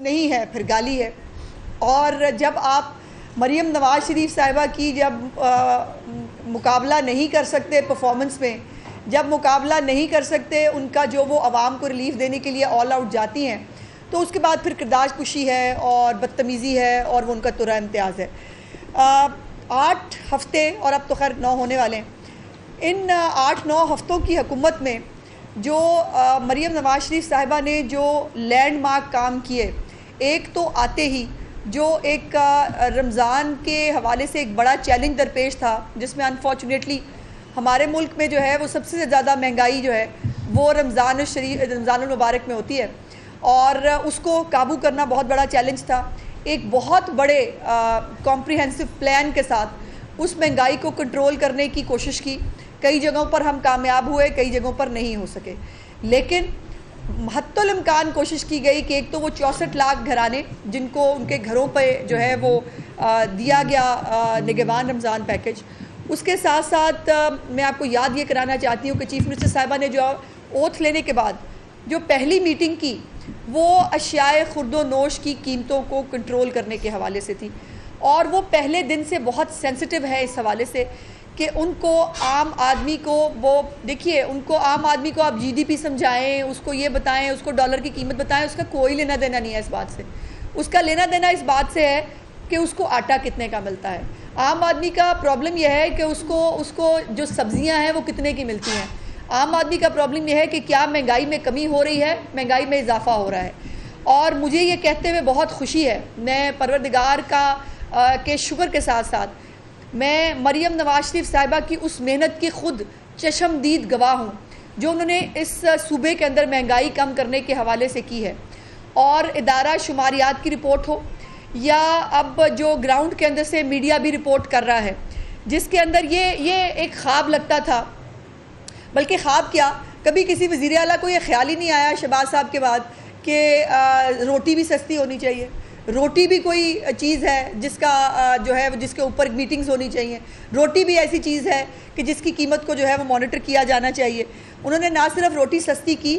نہیں ہے پھر گالی ہے. اور جب آپ مریم نواز شریف صاحبہ کی جب مقابلہ نہیں کر سکتے پرفارمنس میں، جب مقابلہ نہیں کر سکتے ان کا جو وہ عوام کو ریلیف دینے کے لیے آل آؤٹ جاتی ہیں، تو اس کے بعد پھر کردار کشی ہے اور بدتمیزی ہے اور وہ ان کا ترا امتیاز ہے. 8 ہفتے اور اب تو خیر 9 ہونے والے ہیں. ان 8-9 ہفتوں کی حکومت میں جو مریم نواز شریف صاحبہ نے جو لینڈ مارک کام کیے، ایک تو آتے ہی جو ایک رمضان کے حوالے سے ایک بڑا چیلنج درپیش تھا، جس میں انفارچونیٹلی ہمارے ملک میں جو ہے وہ سب سے زیادہ مہنگائی جو ہے وہ رمضان المبارک میں ہوتی ہے، اور اس کو قابو کرنا بہت بڑا چیلنج تھا. ایک بہت بڑے کمپریہنسو پلان کے ساتھ اس مہنگائی کو کنٹرول کرنے کی کوشش کی. کئی جگہوں پر ہم کامیاب ہوئے، کئی جگہوں پر نہیں ہو سکے، لیکن حتی الامکان کوشش کی گئی کہ ایک تو وہ 64 لاکھ گھرانے جن کو ان کے گھروں پہ جو ہے وہ دیا گیا نگہبان رمضان پیکج. اس کے ساتھ ساتھ میں آپ کو یاد یہ کرانا چاہتی ہوں کہ چیف منسٹر صاحبہ نے جو اوتھ لینے کے بعد جو پہلی میٹنگ کی وہ اشیاء خرد و نوش کی قیمتوں کو کنٹرول کرنے کے حوالے سے تھی، اور وہ پہلے دن سے بہت سینسٹیو ہے اس حوالے سے کہ ان کو عام آدمی کو وہ دیکھیے، ان کو عام آدمی کو آپ جی ڈی پی سمجھائیں، اس کو یہ بتائیں، اس کو ڈالر کی قیمت بتائیں، اس کا کوئی لینا دینا نہیں ہے اس بات سے. اس کا لینا دینا اس بات سے ہے کہ اس کو آٹا کتنے کا ملتا ہے. عام آدمی کا پرابلم یہ ہے کہ اس کو جو سبزیاں ہیں وہ کتنے کی ملتی ہیں. عام آدمی کا پرابلم یہ ہے کہ کیا مہنگائی میں کمی ہو رہی ہے، مہنگائی میں اضافہ ہو رہا ہے. اور مجھے یہ کہتے ہوئے بہت خوشی ہے، میں پروردگار کے شکر کے ساتھ ساتھ میں مریم نواز شریف صاحبہ کی اس محنت کی خود چشمدید گواہ ہوں جو انہوں نے اس صوبے کے اندر مہنگائی کم کرنے کے حوالے سے کی ہے. اور ادارہ شماریات کی رپورٹ ہو یا اب جو گراؤنڈ کے اندر سے میڈیا بھی رپورٹ کر رہا ہے، جس کے اندر یہ ایک خواب لگتا تھا، بلکہ خواب کیا، کبھی کسی وزیر اعلیٰ کو یہ خیال ہی نہیں آیا شہباز صاحب کے بعد کہ روٹی بھی سستی ہونی چاہیے. روٹی بھی کوئی چیز ہے جس کا جو ہے جس کے اوپر میٹنگز ہونی چاہیے. روٹی بھی ایسی چیز ہے کہ جس کی قیمت کو جو ہے وہ مانیٹر کیا جانا چاہیے. انہوں نے نہ صرف روٹی سستی کی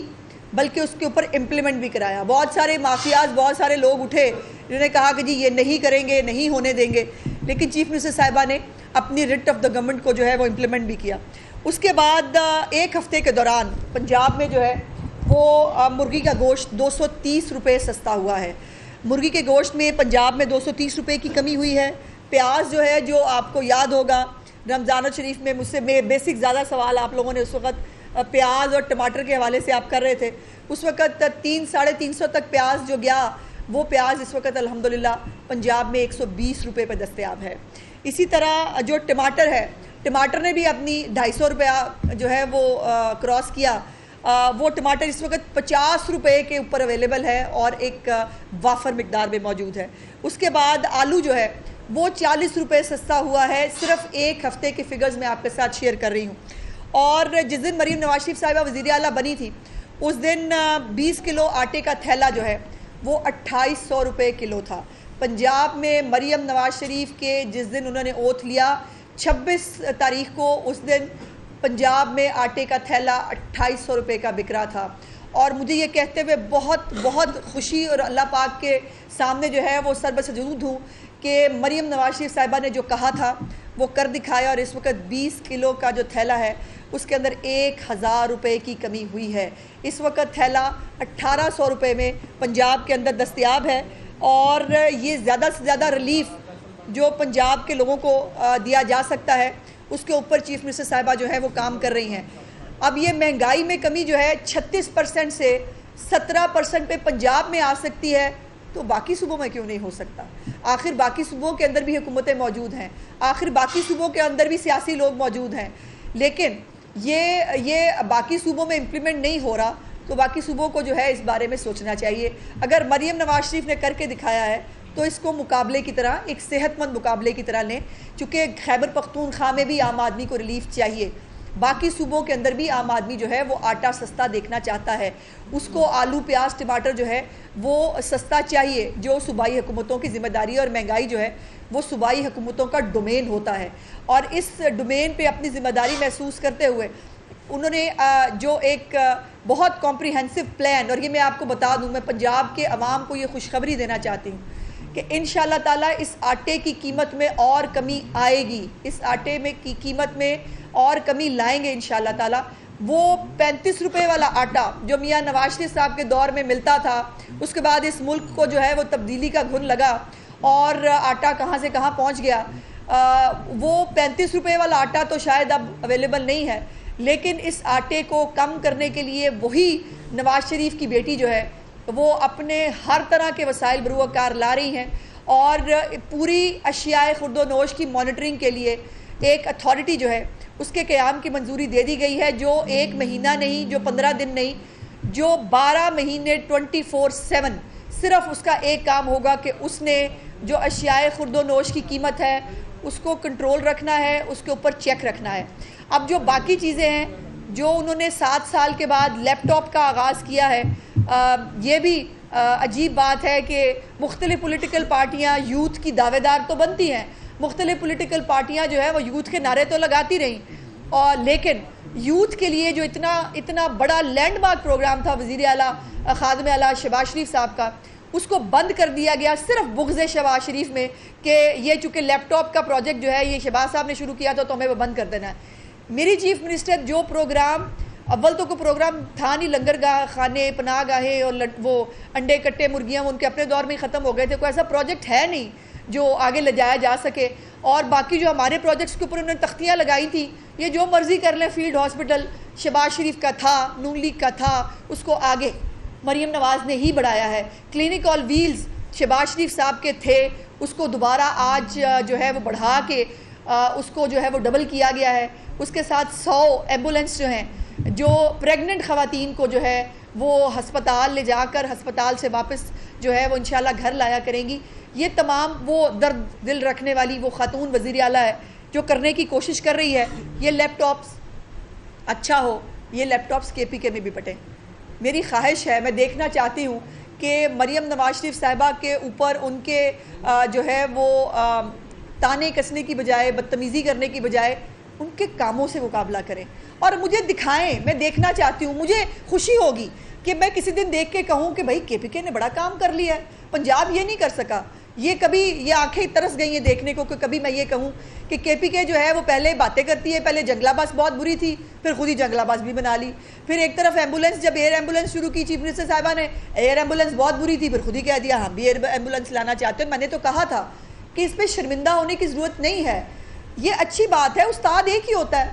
بلکہ اس کے اوپر امپلیمنٹ بھی کرایا. بہت سارے مافیاز، بہت سارے لوگ اٹھے جنہوں نے کہا کہ جی یہ نہیں کریں گے، نہیں ہونے دیں گے، لیکن چیف منسٹر صاحبہ نے اپنی ریٹ آف دا گورنمنٹ کو جو ہے وہ امپلیمنٹ بھی کیا. اس کے بعد 1 ہفتے کے دوران پنجاب میں جو ہے وہ مرغی کا گوشت 230 روپے سستا ہوا ہے. مرغی کے گوشت میں پنجاب میں 230 روپے کی کمی ہوئی ہے. پیاز جو ہے، جو آپ کو یاد ہوگا رمضان الشریف میں مجھ سے بیسک زیادہ سوال آپ لوگوں نے اس وقت پیاز اور ٹماٹر کے حوالے سے آپ کر رہے تھے. اس وقت 300-350 تک پیاز جو گیا، وہ پیاز اس وقت الحمدللہ پنجاب میں 120 روپے پہ دستیاب ہے. اسی طرح جو ٹماٹر ہے، ٹماٹر نے بھی اپنی 250 روپیہ جو ہے وہ کراس کیا. وہ ٹماٹر اس وقت 50 روپے کے اوپر اویلیبل ہے اور ایک وافر مقدار میں موجود ہے. اس کے بعد آلو جو ہے وہ 40 روپے سستا ہوا ہے. صرف 1 ہفتے کے فگرز میں آپ کے ساتھ شیئر کر رہی ہوں. اور جس دن مریم نواز شریف صاحبہ وزیر اعلیٰ بنی تھی، اس دن 20 کلو آٹے کا تھیلا جو ہے وہ 2800 روپے کلو تھا. پنجاب میں مریم نواز شریف کے جس دن انہوں نے اوتھ لیا 26 تاریخ کو، اس دن پنجاب میں آٹے کا تھیلا 2800 روپے کا بک رہا تھا. اور مجھے یہ کہتے ہوئے بہت بہت خوشی اور اللہ پاک کے سامنے جو ہے وہ سر بسجود ہوں کہ مریم نواز شریف صاحبہ نے جو کہا تھا وہ کر دکھایا. اور اس وقت 20 کلو کا جو تھیلا ہے اس کے اندر 1000 روپے کی کمی ہوئی ہے. اس وقت تھیلا 1800 روپے میں پنجاب کے اندر دستیاب ہے. اور یہ زیادہ سے زیادہ ریلیف جو پنجاب کے لوگوں کو دیا جا سکتا ہے، اس کے اوپر چیف منسٹر صاحبہ جو ہے وہ کام کر رہی ہیں. اب یہ مہنگائی میں کمی جو ہے 36% سے 17% پہ پنجاب میں آ سکتی ہے، تو باقی صوبوں میں کیوں نہیں ہو سکتا؟ آخر باقی صوبوں کے اندر بھی حکومتیں موجود ہیں، آخر باقی صوبوں کے اندر بھی سیاسی لوگ موجود ہیں. لیکن یہ باقی صوبوں میں امپلیمنٹ نہیں ہو رہا، تو باقی صوبوں کو جو ہے اس بارے میں سوچنا چاہیے. اگر مریم نواز شریف نے کر کے دکھایا ہے تو اس کو مقابلے کی طرح، ایک صحت مند مقابلے کی طرح لیں. چونکہ خیبر پختونخوا میں بھی عام آدمی کو ریلیف چاہیے، باقی صوبوں کے اندر بھی عام آدمی جو ہے وہ آٹا سستا دیکھنا چاہتا ہے. اس کو آلو، پیاز، ٹماٹر جو ہے وہ سستا چاہیے، جو صوبائی حکومتوں کی ذمہ داری ہے. اور مہنگائی جو ہے وہ صوبائی حکومتوں کا ڈومین ہوتا ہے. اور اس ڈومین پہ اپنی ذمہ داری محسوس کرتے ہوئے انہوں نے جو ایک بہت کمپریہنسو پلان، اور یہ میں آپ کو بتا دوں، میں پنجاب کے عوام کو یہ خوشخبری دینا چاہتی ہوں کہ انشاءاللہ تعالیٰ اس آٹے کی قیمت میں اور کمی آئے گی، اس آٹے میں کی قیمت میں اور کمی لائیں گے انشاءاللہ تعالیٰ۔ وہ 35 روپے والا آٹا جو میاں نواز شریف صاحب کے دور میں ملتا تھا، اس کے بعد اس ملک کو جو ہے وہ تبدیلی کا گھن لگا اور آٹا کہاں سے کہاں پہنچ گیا، وہ 35 روپے والا آٹا تو شاید اب اویلیبل نہیں ہے، لیکن اس آٹے کو کم کرنے کے لیے وہی نواز شریف کی بیٹی جو ہے وہ اپنے ہر طرح کے وسائل بروئے کار لا رہی ہیں، اور پوری اشیاء خورد و نوش کی مانیٹرنگ کے لیے ایک اتھارٹی جو ہے اس کے قیام کی منظوری دے دی گئی ہے، جو 1 مہینہ نہیں، جو 15 دن نہیں، جو 12 مہینے 24/7 صرف اس کا ایک کام ہوگا کہ اس نے جو اشیاء خورد و نوش کی قیمت ہے اس کو کنٹرول رکھنا ہے، اس کے اوپر چیک رکھنا ہے۔ اب جو باقی چیزیں ہیں جو انہوں نے 7 سال کے بعد لیپ ٹاپ کا آغاز کیا ہے، یہ بھی عجیب بات ہے کہ مختلف پولیٹیکل پارٹیاں یوتھ کی دعوے دار تو بنتی ہیں، مختلف پولیٹیکل پارٹیاں جو ہے وہ یوتھ کے نعرے تو لگاتی رہیں، اور لیکن یوتھ کے لیے جو اتنا بڑا لینڈ مارک پروگرام تھا وزیر اعلیٰ خادم اعلیٰ شہباز شریف صاحب کا، اس کو بند کر دیا گیا صرف بغض شہباز شریف میں کہ یہ چونکہ لیپ ٹاپ کا پروجیکٹ جو ہے یہ شہباز صاحب نے شروع کیا تھا تو ہمیں وہ بند کر دینا ہے۔ میری چیف منسٹر جو پروگرام، اول تو کوئی پروگرام تھا نہیں، لنگر گاہ خانے، پناہ گاہیں اور وہ انڈے کٹے مرغیاں ان کے اپنے دور میں ہی ختم ہو گئے تھے، کوئی ایسا پروجیکٹ ہے نہیں جو آگے لے جایا جا سکے، اور باقی جو ہمارے پروجیکٹس کے اوپر انہوں نے تختیاں لگائی تھیں، یہ جو مرضی کر لیں، فیلڈ ہاسپٹل شہباز شریف کا تھا، نون لیگ کا تھا، اس کو آگے مریم نواز نے ہی بڑھایا ہے۔ کلینک آن ویلز شہباز شریف صاحب کے تھے، اس کو دوبارہ آج جو ہے وہ بڑھا کے اس کو جو ہے وہ ڈبل کیا گیا ہے، اس کے ساتھ 100 ایمبولینس جو ہیں جو پریگننٹ خواتین کو جو ہے وہ ہسپتال لے جا کر ہسپتال سے واپس جو ہے وہ انشاءاللہ گھر لایا کریں گی۔ یہ تمام وہ درد دل رکھنے والی وہ خاتون وزیر اعلیٰ ہے جو کرنے کی کوشش کر رہی ہے۔ یہ لیپ ٹاپس اچھا ہو، یہ لیپ ٹاپس KPK میں بھی بٹیں۔ میری خواہش ہے، میں دیکھنا چاہتی ہوں کہ مریم نواز شریف صاحبہ کے اوپر ان کے جو ہے وہ تانے کسنے کی بجائے، بدتمیزی کرنے کی بجائے ان کے کاموں سے مقابلہ کریں اور مجھے دکھائیں۔ میں دیکھنا چاہتی ہوں، مجھے خوشی ہوگی کہ میں کسی دن دیکھ کے کہوں کہ بھائی KPK نے بڑا کام کر لیا ہے، پنجاب یہ نہیں کر سکا۔ یہ کبھی یہ آنکھیں ترس گئی ہیں دیکھنے کو کہ کبھی میں یہ کہوں کہ KPK جو ہے وہ پہلے باتیں کرتی ہے، پہلے جنگلہ باز بہت بری تھی، پھر خود ہی جنگلہ باز بھی بنا لی، پھر ایک طرف ایمبولینس، جب ایئر ایمبولینس شروع کی چیف منسٹر صاحبہ نے، ایئر ایمبولینس بہت بری تھی، پھر خود ہی کہہ دیا ہم بھی ایئر ایمبولینس لانا چاہتے ہیں۔ میں نے تو کہا تھا کہ اس پہ شرمندہ ہونے کی ضرورت نہیں ہے، یہ اچھی بات ہے، استاد ایک ہی ہوتا ہے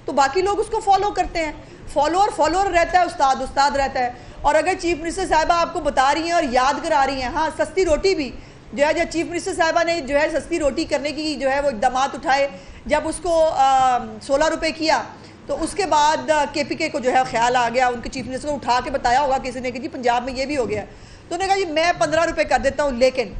تو باقی لوگ اس کو فالو کرتے ہیں، فالوور رہتا ہے، استاد رہتا ہے۔ اور اگر چیف منسٹر صاحبہ آپ کو بتا رہی ہیں اور یاد کرا رہی ہیں، ہاں سستی روٹی بھی جو ہے، جب چیف منسٹر صاحبہ نے جو ہے سستی روٹی کرنے کی جو ہے وہ اقدامات اٹھائے، جب اس کو 16 روپے کیا تو اس کے بعد KPK کو جو ہے خیال آ گیا، ان کے چیف منسٹر کو اٹھا کے بتایا ہوگا کسی نے کہ جی پنجاب میں یہ بھی ہو گیا، تو انہوں نے کہا جی میں 15 روپے کر دیتا ہوں، لیکن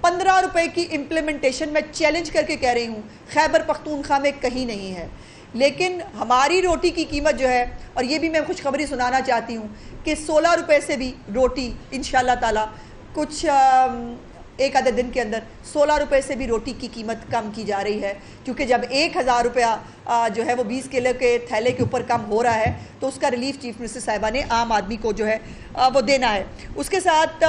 15 روپے کی امپلیمنٹیشن میں چیلنج کر کے کہہ رہی ہوں خیبر پختونخوا میں کہیں نہیں ہے، لیکن ہماری روٹی کی قیمت جو ہے، اور یہ بھی میں خوشخبری سنانا چاہتی ہوں کہ 16 روپے سے بھی روٹی انشاءاللہ تعالی کچھ ایک آدھے دن کے اندر 16 روپے سے بھی روٹی کی قیمت کم کی جا رہی ہے، کیونکہ جب 1000 روپیہ جو ہے وہ 20 کلو کے تھیلے کے اوپر کم ہو رہا ہے تو اس کا ریلیف چیف منسٹر صاحبہ نے عام آدمی کو جو ہے وہ دینا ہے۔ اس کے ساتھ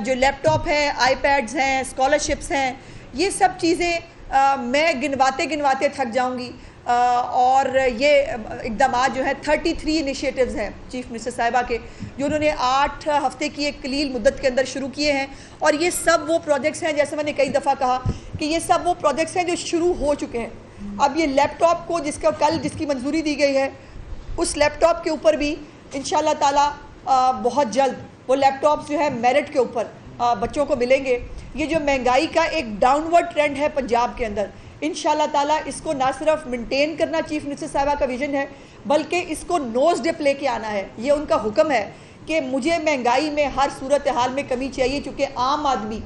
جو لیپ ٹاپ ہے، آئی پیڈز ہیں، اسکالرشپس ہیں، یہ سب چیزیں میں گنواتے تھک جاؤں گی، اور یہ اقدامات جو ہیں 33 انیشیٹیوز ہیں چیف منسٹر صاحبہ کے، جو انہوں نے 8 ہفتے کی ایک قلیل مدت کے اندر شروع کیے ہیں، اور یہ سب وہ پروجیکٹس ہیں، جیسے میں نے کئی دفعہ کہا کہ یہ سب وہ پروجیکٹس ہیں جو شروع ہو چکے ہیں۔ اب یہ لیپ ٹاپ کو جس کی منظوری دی گئی ہے، اس لیپ ٹاپ کے اوپر بھی انشاءاللہ تعالی بہت جلد وہ لیپ ٹاپس جو ہے میرٹ کے اوپر بچوں کو ملیں گے۔ یہ جو مہنگائی کا ایک ڈاؤن ورڈ ٹرینڈ ہے پنجاب کے اندر، انشاءاللہ تعالیٰ اس کو نہ صرف مینٹین کرنا چیف منسٹر صاحبہ کا ویژن ہے، بلکہ اس کو نوز ڈپ لے کے آنا ہے۔ یہ ان کا حکم ہے کہ مجھے مہنگائی میں ہر صورتحال میں کمی چاہیے، چونکہ عام آدمی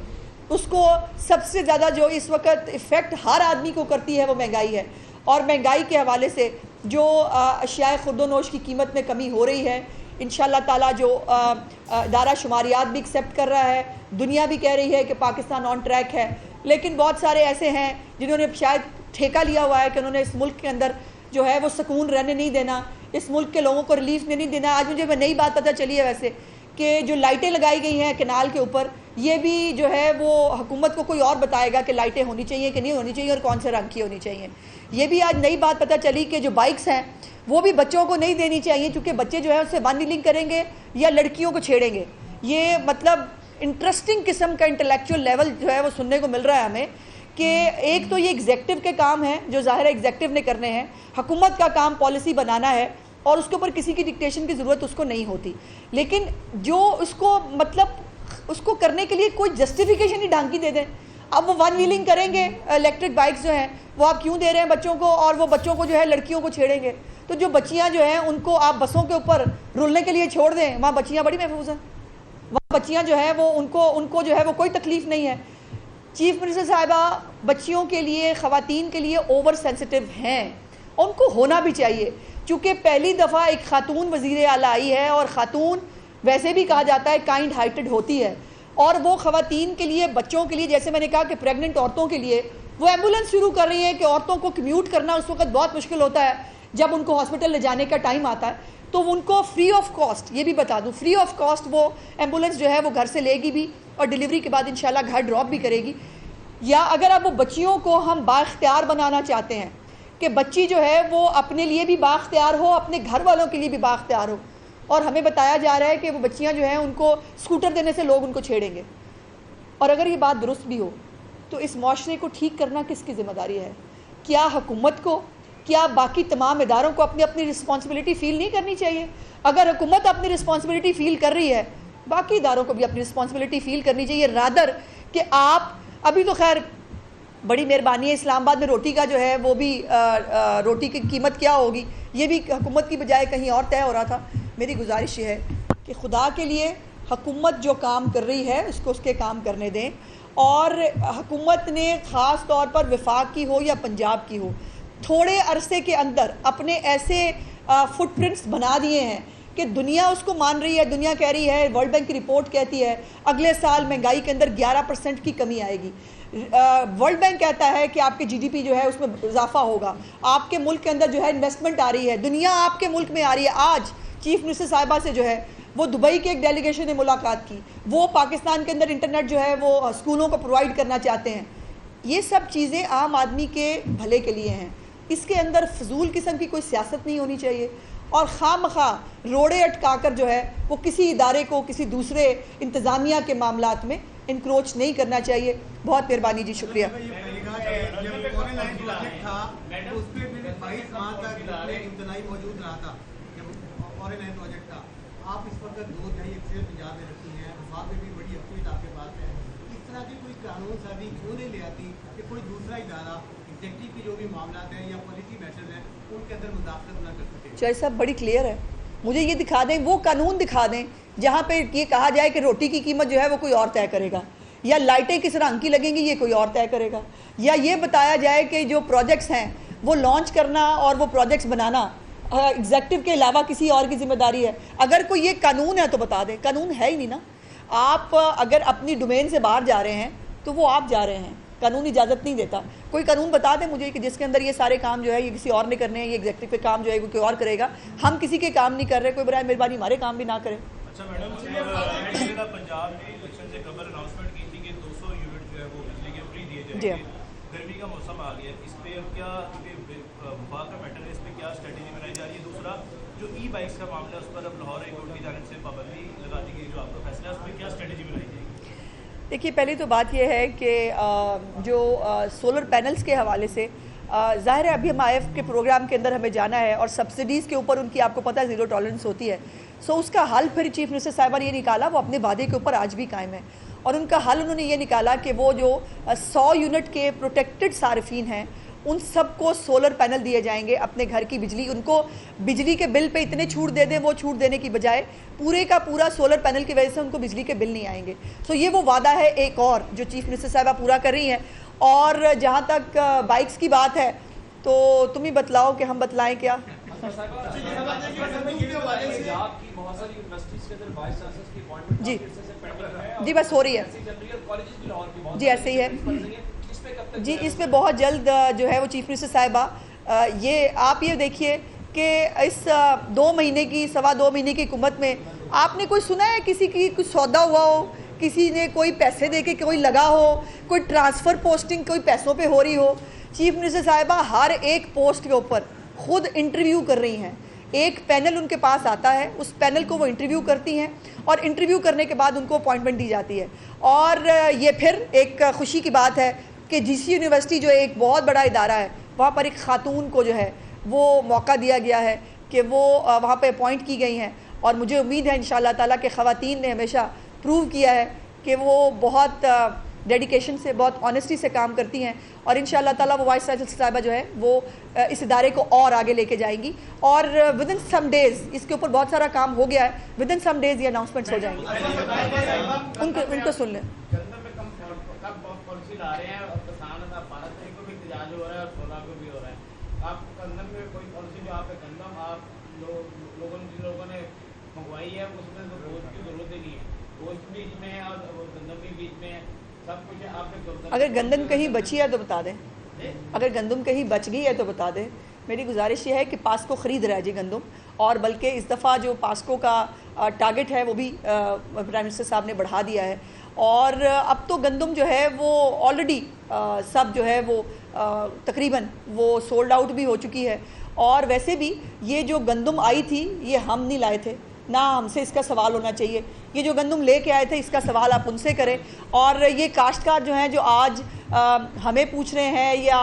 اس کو سب سے زیادہ جو اس وقت افیکٹ ہر آدمی کو کرتی ہے وہ مہنگائی ہے، اور مہنگائی کے حوالے سے جو اشیاء خورد و نوش کی قیمت میں کمی ہو رہی ہے، انشاءاللہ تعالیٰ جو ادارہ شماریات بھی ایکسیپٹ کر رہا ہے، دنیا بھی کہہ رہی ہے کہ پاکستان آن ٹریک ہے، لیکن بہت سارے ایسے ہیں جنہوں نے شاید ٹھیکہ لیا ہوا ہے کہ انہوں نے اس ملک کے اندر جو ہے وہ سکون رہنے نہیں دینا۔ اس ملک کے لوگوں کو ریلیف نہیں دینا. آج مجھے نئی بات پتہ چلی ہے ویسے کہ جو لائٹیں لگائی گئی ہیں کینال کے اوپر, یہ بھی جو ہے وہ حکومت کو کوئی اور بتائے گا کہ لائٹیں ہونی چاہیے کہ نہیں ہونی چاہیے اور کون سے رنگ کی ہونی چاہیے. یہ بھی آج نئی بات پتہ چلی کہ جو بائکس ہیں وہ بھی بچوں کو نہیں دینی چاہیے, کیونکہ بچے جو ہے اس سے ون ویلنگ کریں گے یا لڑکیوں کو چھیڑیں گے. یہ مطلب انٹرسٹنگ قسم کا انٹلیکچوئل لیول جو ہے وہ سننے کو مل رہا ہے ہمیں کہ ایک تو یہ ایگزیکٹو کے کام ہیں جو ظاہر ہے ایگزیکٹو نے کرنے ہیں, حکومت کا کام پالیسی بنانا ہے اور اس کے اوپر کسی کی ڈکٹیشن کی ضرورت اس کو نہیں ہوتی, لیکن جو اس کو مطلب اس کو کرنے کے لیے کوئی جسٹیفیکیشن ہی ڈھانگ کی دے دیں. اب وہ ون ویلنگ کریں گے, الیکٹرک بائکس جو ہیں وہ آپ کیوں دے رہے ہیں بچوں کو, اور وہ بچوں کو جو ہے لڑکیوں کو چھیڑیں گے. تو جو بچیاں جو ہیں ان کو آپ بسوں کے اوپر رولنے کے لیے چھوڑ دیں, وہاں بچیاں بڑی محفوظ ہیں, وہاں بچیاں جو ہیں وہ ان کو جو ہے وہ کوئی تکلیف نہیں ہے. چیف منسٹر صاحبہ بچیوں کے لیے, خواتین کے لیے اوور سینسٹیو ہیں, ان کو ہونا بھی چاہیے, چونکہ پہلی دفعہ ایک خاتون وزیر اعلیٰ آئی ہے اور خاتون ویسے بھی کہا جاتا ہے کائنڈ ہارٹڈ ہوتی ہے, اور وہ خواتین کے لیے, بچوں کے لیے, جیسے میں نے کہا کہ پریگننٹ عورتوں کے لیے وہ ایمبولینس شروع کر رہی ہے کہ عورتوں کو کمیوٹ کرنا اس وقت بہت مشکل ہوتا ہے جب ان کو ہاسپٹل لے جانے کا ٹائم آتا ہے, تو ان کو فری آف کاسٹ, یہ بھی بتا دوں, فری آف کاسٹ وہ ایمبولینس جو ہے وہ گھر سے لے گی بھی اور ڈیلیوری کے بعد انشاءاللہ گھر ڈراپ بھی کرے گی. یا اگر اب وہ بچیوں کو ہم بااختیار بنانا چاہتے ہیں کہ بچی جو ہے وہ اپنے لیے بھی بااختیار ہو, اپنے گھر والوں کے لیے بھی بااختیار ہو, اور ہمیں بتایا جا رہا ہے کہ وہ بچیاں جو ہیں ان کو اسکوٹر دینے سے لوگ ان کو چھیڑیں گے, اور اگر یہ بات درست بھی ہو تو اس معاشرے کو ٹھیک کرنا کس کی ذمہ داری ہے؟ کیا حکومت کو, کیا باقی تمام اداروں کو اپنی رسپانسبلٹی فیل نہیں کرنی چاہیے؟ اگر حکومت اپنی رسپانسبلٹی فیل کر رہی ہے, باقی اداروں کو بھی اپنی رسپانسبلٹی فیل کرنی چاہیے, رادر کہ آپ ابھی تو خیر بڑی مہربانی ہے, اسلام آباد میں روٹی کا جو ہے وہ بھی روٹی کی قیمت کیا ہوگی یہ بھی حکومت کی بجائے کہیں اور طے ہو رہا تھا. میری گزارش یہ ہے کہ خدا کے لیے حکومت جو کام کر رہی ہے اس کو اس کے کام کرنے دیں, اور حکومت نے خاص طور پر وفاق کی ہو یا پنجاب کی ہو, تھوڑے عرصے کے اندر اپنے ایسے فٹ پرنٹس بنا دیے ہیں کہ دنیا اس کو مان رہی ہے. دنیا کہہ رہی ہے, ورلڈ بینک کی رپورٹ کہتی ہے اگلے سال مہنگائی کے اندر 11% کی کمی آئے گی. ورلڈ بینک کہتا ہے کہ آپ کے جی ڈی پی جو ہے اس میں اضافہ ہوگا, آپ کے ملک کے اندر جو ہے انویسٹمنٹ آ رہی ہے, دنیا آپ کے ملک میں آ رہی ہے. آج چیف منسٹر صاحبہ سے جو ہے وہ دبئی کے ایک ڈیلیگیشن نے ملاقات کی, وہ پاکستان کے اندر انٹرنیٹ جو ہے وہ اسکولوں کو پرووائڈ کرنا چاہتے ہیں. یہ سب چیزیں عام آدمی کے بھلے کے لیے ہیں, اس کے اندر فضول قسم کی کوئی سیاست نہیں ہونی چاہیے, اور خواہ مخواہ روڑے اٹکا کر جو ہے وہ کسی ادارے کو کسی دوسرے انتظامیہ کے معاملات میں انکروچ نہیں کرنا چاہیے. بہت مہربانی جی, شکریہ. آپ اس وقت 2 دہائی اکثر پنجاب میں رکھتی ہیں, وفاق میں بھی بڑی اقلیت آپ کے پاس ہے, اس طرح کی کوئی قانون سازی کیوں نہیں لے آتی کہ کوئی دوسرا ادارہ ایگزیکٹو کی جو بھی معاملات ہیں یا پالیسی میٹرز ہیں ان کے اندر مداخلت نہ کر سکے؟ چاہے صاحب بڑی کلیئر ہے, مجھے یہ دکھا دیں, وہ قانون دکھا دیں جہاں پہ یہ کہا جائے کہ روٹی کی قیمت جو ہے وہ کوئی اور طے کرے گا, یا لائٹیں کس رنگ کی لگیں گی یہ کوئی اور طے کرے گا, یا یہ بتایا جائے کہ جو پروجیکٹس ہیں وہ لانچ کرنا اور وہ پروجیکٹس بنانا ایگزیکٹو کے علاوہ کسی اور کی ذمہ داری ہے. اگر کوئی یہ قانون ہے تو بتا دیں, قانون ہے ہی نہیں نا. آپ اگر اپنی ڈومین سے باہر جا رہے ہیں تو وہ آپ جا رہے ہیں, قانون اجازت نہیں دیتا. کوئی قانون بتا دیں مجھے کہ جس کے اندر یہ سارے کام جو ہے یہ کسی اور نے کرنے ہیں, یہ ایگزیکٹو کے کام جو ہے وہ کوئی اور کرے گا, ہم کسی کے کام نہیں کر رہے, کوئی برائے مہربانی ہمارے کام بھی نہ کرے. اچھا میڈم, پنجاب نے الیکشن سے قبل اناؤنسمنٹ کی تھی کہ 200 یونٹ جو ہے وہ بجلی کے فری دیے جائیں گے, گرمی کا موسم آ گیا, اس پہ اب کیا وفاق کا میٹر ہے, اس پہ کیا اسٹریٹجی بنائی جا رہی ہے؟ دوسرا جو ای بائکس کا معاملہ ہے اس پر اب لاہور ہائی کورٹ کی جانب سے پابندی لگا دی گئی, جو آپ کا فیصلہ ہے اس پہ کیا اسٹریٹجی بنائی جائے گی؟ دیکھیے, پہلی تو بات یہ ہے کہ جو سولر پینلز کے حوالے سے ظاہر ہے ابھی ہم آئی ایف کے پروگرام کے اندر ہمیں جانا ہے, اور سبسڈیز کے اوپر ان کی آپ کو پتہ ہے زیرو ٹالرنس ہوتی ہے. سو اس کا حل پھر چیف منسٹر صاحبہ نے یہ نکالا, وہ اپنے وعدے کے اوپر آج بھی قائم ہے, اور ان کا حل انہوں نے یہ نکالا کہ وہ جو 100 یونٹ کے پروٹیکٹڈ صارفین ہیں ان سب کو سولر پینل دیے جائیں گے اپنے گھر کی بجلی, ان کو بجلی کے بل پہ اتنے چھوٹ دے دیں, وہ چھوٹ دینے کی بجائے پورے کا پورا سولر پینل کی وجہ سے ان کو بجلی کے بل نہیں آئیں گے. سو یہ وہ وعدہ ہے ایک اور جو چیف منسٹر صاحبہ پورا کر رہی ہیں. اور جہاں تک بائکس کی بات ہے تو تم ہی بتلاؤ کہ ہم بتلائیں کیا؟ جی جی بس ہو رہی ہے جی, ایسے ہی ہے جی. اس پہ بہت جلد جو ہے وہ چیف منسٹر صاحبہ یہ آپ یہ دیکھیے کہ اس 2 مہینے کی 2.25 مہینے کی حکومت میں آپ نے کوئی سنا ہے کسی کی کچھ سودا ہوا ہو, کسی نے کوئی پیسے دے کے کوئی لگا ہو, کوئی ٹرانسفر پوسٹنگ کوئی پیسوں پہ ہو رہی ہو؟ چیف منسٹر صاحبہ ہر ایک پوسٹ کے اوپر خود انٹرویو کر رہی ہیں. ایک پینل ان کے پاس آتا ہے, اس پینل کو وہ انٹرویو کرتی ہیں اور انٹرویو کرنے کے بعد ان کو اپوائنٹمنٹ دی جاتی ہے. اور یہ پھر ایک خوشی کی بات ہے کہ جی سی یونیورسٹی جو ایک بہت بڑا ادارہ ہے, وہاں پر ایک خاتون کو جو ہے وہ موقع دیا گیا ہے کہ وہ وہاں پہ اپوائنٹ کی گئی ہیں. اور مجھے امید ہے انشاءاللہ تعالیٰ کہ خواتین نے ہمیشہ پروو کیا ہے کہ وہ بہت ڈیڈیکیشن سے, بہت آنیسٹی سے کام کرتی ہیں, اور انشاءاللہ تعالیٰ وہ وائس چانسلر صاحبہ جو ہے وہ اس ادارے کو اور آگے لے کے جائیں گی. اور ود ان سم ڈیز اس کے اوپر بہت سارا کام ہو گیا ہے, ود ان سم ڈیز یہ اناؤنسمنٹس ہو جائیں گی. ان کو سن لیں. اگر گندم کہیں بچی ہے تو بتا دیں, اگر گندم کہیں بچ گئی ہے تو بتا دیں. میری گزارش یہ ہے کہ پاسکو خرید رہا ہے جی گندم, اور بلکہ اس دفعہ جو پاسکو کا ٹارگٹ ہے وہ بھی پرائم منسٹر صاحب نے بڑھا دیا ہے. اور اب تو گندم جو ہے وہ آلریڈی سب جو ہے وہ تقریباً وہ سولڈ آؤٹ بھی ہو چکی ہے. اور ویسے بھی یہ جو گندم آئی تھی یہ ہم نہیں لائے تھے, نہ ہم سے اس کا سوال ہونا چاہیے. یہ جو گندم لے کے آئے تھے اس کا سوال آپ ان سے کریں. اور یہ کاشتکار جو ہیں جو آج ہمیں پوچھ رہے ہیں یا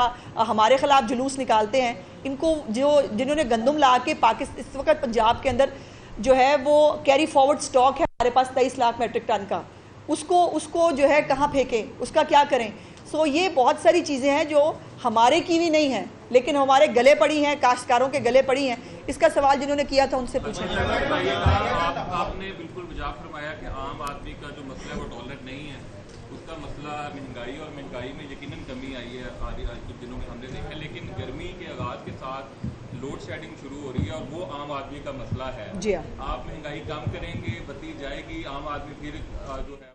ہمارے خلاف جلوس نکالتے ہیں, ان کو جنہوں نے گندم لا کے اس وقت پنجاب کے اندر جو ہے وہ کیری فارورڈ سٹاک ہے ہمارے پاس 23 لاکھ میٹرک ٹن کا, اس کو جو ہے کہاں پھینکیں, اس کا کیا کریں؟ سو یہ بہت ساری چیزیں ہیں جو ہمارے کی بھی نہیں ہیں لیکن ہمارے گلے پڑی ہیں, کاشتکاروں کے گلے پڑی ہیں. اس کا سوال جنہوں نے کیا تھا ان سے پوچھیں. آپ نے بالکل بجا فرمایا کہ عام آدمی کا جو مسئلہ ہے وہ ڈالر نہیں ہے, اس کا مسئلہ مہنگائی, اور مہنگائی میں یقیناً کمی آئی ہے آج کچھ دنوں میں ہم نے دیکھا. لیکن گرمی کے آغاز کے ساتھ لوڈ شیڈنگ شروع ہو رہی ہے اور وہ عام آدمی کا مسئلہ ہے. جی ہاں, آپ مہنگائی کم کریں گے, بتی جائے گی, عام آدمی پھر جو ہے